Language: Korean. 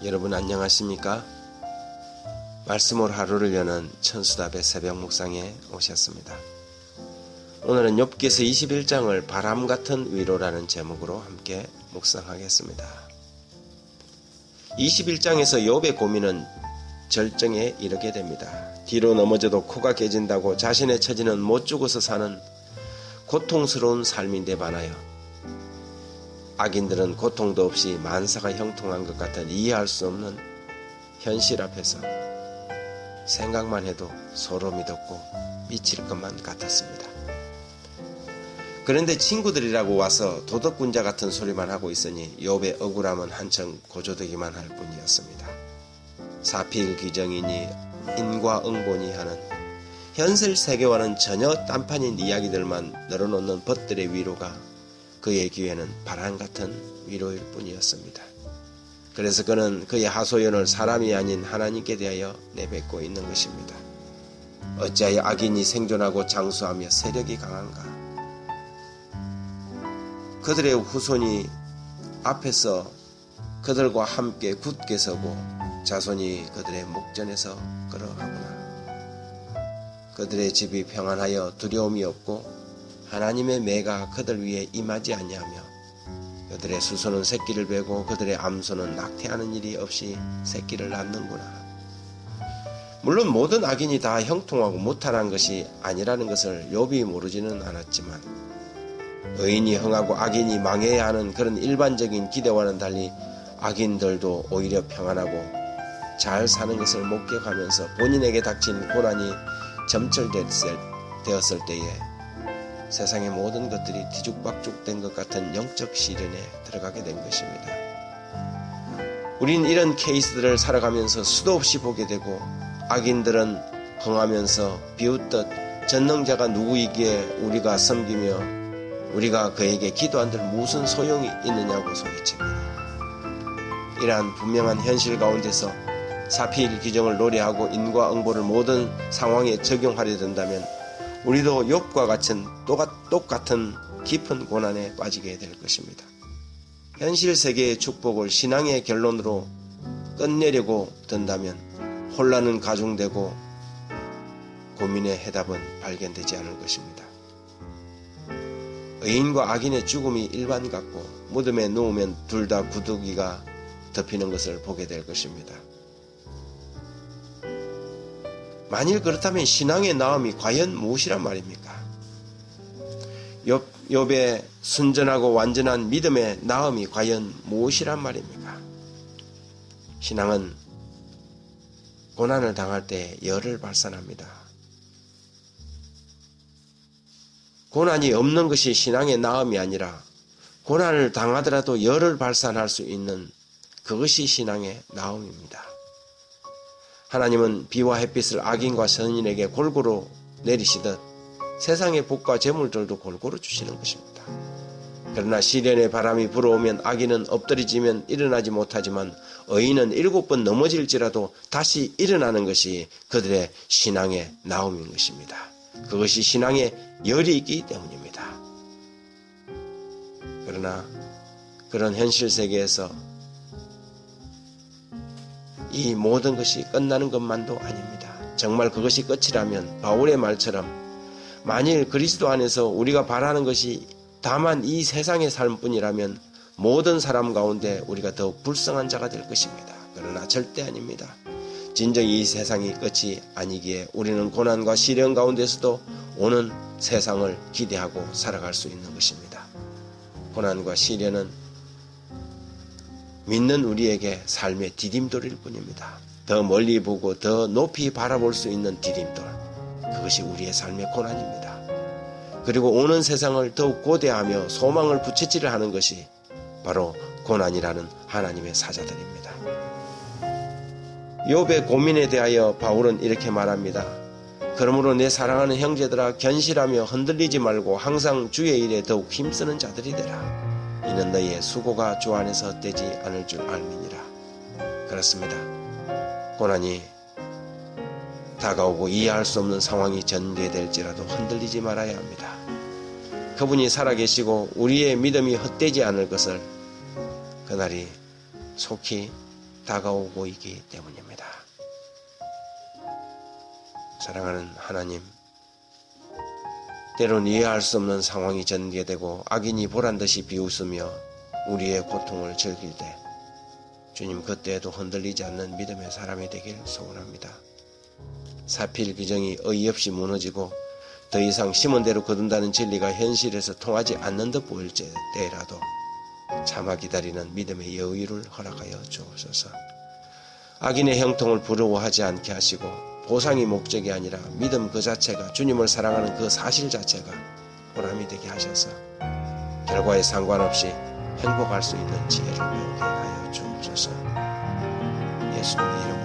여러분 안녕하십니까? 말씀으로 하루를 여는 천수답의 새벽 묵상에 오셨습니다. 오늘은 욥기서 21장을 바람 같은 위로라는 제목으로 함께 묵상하겠습니다. 21장에서 욥의 고민은 절정에 이르게 됩니다. 뒤로 넘어져도 코가 깨진다고 자신의 처지는 못 죽어서 사는 고통스러운 삶인데 반하여 악인들은 고통도 없이 만사가 형통한 것 같은 이해할 수 없는 현실 앞에서 생각만 해도 소름이 돋고 미칠 것만 같았습니다. 그런데 친구들이라고 와서 도덕군자 같은 소리만 하고 있으니 욥의 억울함은 한층 고조되기만 할 뿐이었습니다. 사필귀정이니 인과응보니 하는 현실 세계와는 전혀 딴판인 이야기들만 늘어놓는 벗들의 위로가 그의 귀에는 바람 같은 위로일 뿐이었습니다. 그래서 그는 그의 하소연을 사람이 아닌 하나님께 대하여 내뱉고 있는 것입니다. 어찌하여 악인이 생존하고 장수하며 세력이 강한가? 그들의 후손이 앞에서 그들과 함께 굳게 서고 자손이 그들의 목전에서 걸어가구나. 그들의 집이 평안하여 두려움이 없고 하나님의 매가 그들 위에 임하지 아니하며 그들의 수소는 새끼를 베고 그들의 암소는 낙태하는 일이 없이 새끼를 낳는구나. 물론 모든 악인이 다 형통하고 무탈한 것이 아니라는 것을 욥이 모르지는 않았지만 의인이 흥하고 악인이 망해야 하는 그런 일반적인 기대와는 달리 악인들도 오히려 평안하고 잘 사는 것을 목격하면서 본인에게 닥친 고난이 점철되었을 때에 세상의 모든 것들이 뒤죽박죽된 것 같은 영적 시련에 들어가게 된 것입니다. 우린 이런 케이스들을 살아가면서 수도 없이 보게 되고 악인들은 흥하면서 비웃듯 전능자가 누구이기에 우리가 섬기며 우리가 그에게 기도한들 무슨 소용이 있느냐고 소리칩니다. 이러한 분명한 현실 가운데서 사필귀정을 노래하고 인과응보를 모든 상황에 적용하려 든다면 우리도 욥과 같은 똑같은 깊은 고난에 빠지게 될 것입니다. 현실 세계의 축복을 신앙의 결론으로 끝내려고 든다면 혼란은 가중되고 고민의 해답은 발견되지 않을 것입니다. 의인과 악인의 죽음이 일반 같고 무덤에 누우면 둘 다 구더기가 덮이는 것을 보게 될 것입니다. 만일 그렇다면 신앙의 나음이 과연 무엇이란 말입니까? 욥의 순전하고 완전한 믿음의 나음이 과연 무엇이란 말입니까? 신앙은 고난을 당할 때 열을 발산합니다. 고난이 없는 것이 신앙의 나음이 아니라 고난을 당하더라도 열을 발산할 수 있는 그것이 신앙의 나음입니다. 하나님은 비와 햇빛을 악인과 선인에게 골고루 내리시듯 세상의 복과 재물들도 골고루 주시는 것입니다. 그러나 시련의 바람이 불어오면 악인은 엎드리지면 일어나지 못하지만 의인은 7번 넘어질지라도 다시 일어나는 것이 그들의 신앙의 나옴인 것입니다. 그것이 신앙의 열이 있기 때문입니다. 그러나 그런 현실 세계에서 이 모든 것이 끝나는 것만도 아닙니다. 정말 그것이 끝이라면 바울의 말처럼 만일 그리스도 안에서 우리가 바라는 것이 다만 이 세상의 삶뿐이라면 모든 사람 가운데 우리가 더욱 불쌍한 자가 될 것입니다. 그러나 절대 아닙니다. 진정이 이 세상이 끝이 아니기에 우리는 고난과 시련 가운데서도 오는 세상을 기대하고 살아갈 수 있는 것입니다. 고난과 시련은 믿는 우리에게 삶의 디딤돌일 뿐입니다. 더 멀리 보고 더 높이 바라볼 수 있는 디딤돌, 그것이 우리의 삶의 고난입니다. 그리고 오는 세상을 더욱 고대하며 소망을 부채질을 하는 것이 바로 고난이라는 하나님의 사자들입니다. 욥의 고민에 대하여 바울은 이렇게 말합니다. 그러므로 내 사랑하는 형제들아 견실하며 흔들리지 말고 항상 주의 일에 더욱 힘쓰는 자들이 되라. 이는 너희의 수고가 주 안에서 헛되지 않을 줄 알미니라. 그렇습니다. 고난이 다가오고 이해할 수 없는 상황이 전개될지라도 흔들리지 말아야 합니다. 그분이 살아계시고 우리의 믿음이 헛되지 않을 것을 그날이 속히 다가오고 있기 때문입니다. 사랑하는 하나님, 때론 이해할 수 없는 상황이 전개되고 악인이 보란듯이 비웃으며 우리의 고통을 즐길 때 주님 그때에도 흔들리지 않는 믿음의 사람이 되길 소원합니다. 사필 규정이 어이없이 무너지고 더 이상 심은 대로 거둔다는 진리가 현실에서 통하지 않는 듯 보일 때라도 참아 기다리는 믿음의 여유를 허락하여 주옵소서. 악인의 형통을 부러워하지 않게 하시고 보상이 목적이 아니라 믿음 그 자체가, 주님을 사랑하는 그 사실 자체가 보람이 되게 하셔서 결과에 상관없이 행복할 수 있는 지혜를 배우게 하여 주옵소서. 예수님의 이름